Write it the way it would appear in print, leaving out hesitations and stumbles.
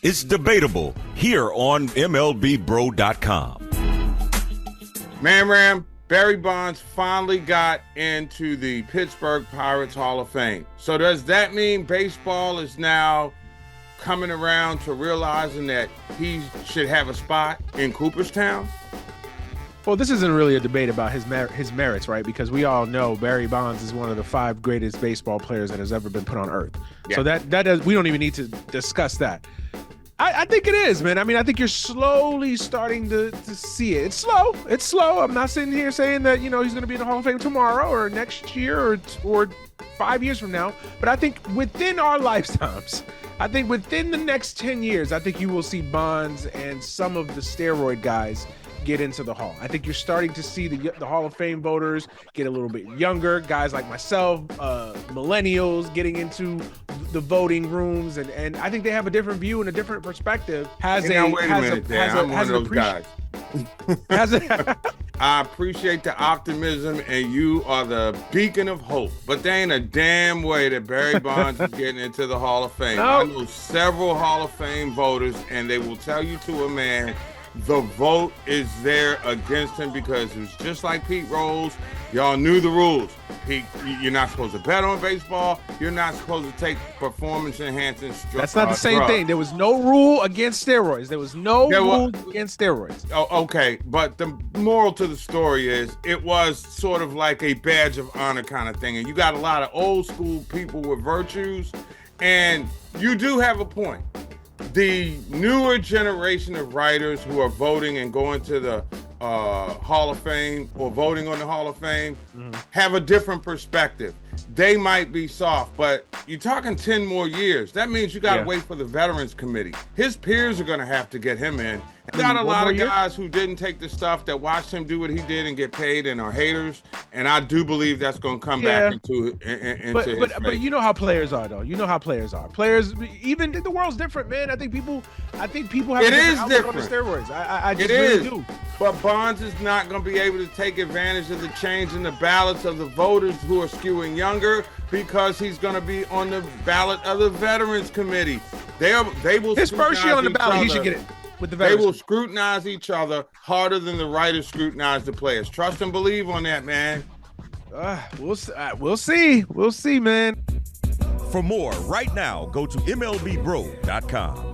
It's debatable here on MLBBro.com. Man, Barry Bonds finally got into the Pittsburgh Pirates Hall of Fame. So does that mean baseball is now coming around to realizing that he should have a spot in Cooperstown? Well, this isn't really a debate about his merits, right? Because we all know Barry Bonds is one of the 5 greatest baseball players that has ever been put on earth. Yeah. So that does, we don't even need to discuss that. I think it is, man. I mean, I think you're slowly starting to see it. It's slow. I'm not sitting here saying that, he's going to be in the Hall of Fame tomorrow or next year or 5 years from now. But I think within our lifetimes, I think within the next 10 years, I think you will see Bonds and some of the steroid guys get into the Hall. I think you're starting to see the Hall of Fame voters get a little bit younger, guys like myself, millennials getting into the voting rooms, and I think they have a different view and a different perspective. I'm one of those guys. I appreciate the optimism, and you are the beacon of hope. But there ain't a damn way that Barry Bonds is getting into the Hall of Fame. I know several Hall of Fame voters, and they will tell you to a man, the vote is there against him because it was just like Pete Rose. Y'all knew the rules. You're not supposed to bet on baseball. You're not supposed to take performance-enhancing drugs. That's not the same thing. There was no rule against steroids. There was no rule against steroids. Oh, okay. But the moral to the story is it was sort of like a badge of honor kind of thing. And you got a lot of old school people with virtues. And you do have a point. The newer generation of writers who are voting and going to the Hall of Fame or voting on the Hall of Fame have a different perspective. They might be soft, but you're talking 10 more years. That means you got to wait for the Veterans Committee. His peers are going to have to get him in. Got a lot of guys who didn't take the stuff that watched him do what he did and get paid and are haters, and I do believe that's going to come back into his face. But you know how players are, though. You know how players are. Players, even the world's different, man. I think people have it is different on the steroids. I just really do. But Bonds is not going to be able to take advantage of the change in the ballots of the voters who are skewing younger because he's going to be on the ballot of the Veterans Committee. They will. His first year on the ballot, he should get it. With the they will scrutinize each other harder than the writers scrutinize the players. Trust and believe on that, man. We'll see. We'll see, man. For more, right now, go to MLBBro.com.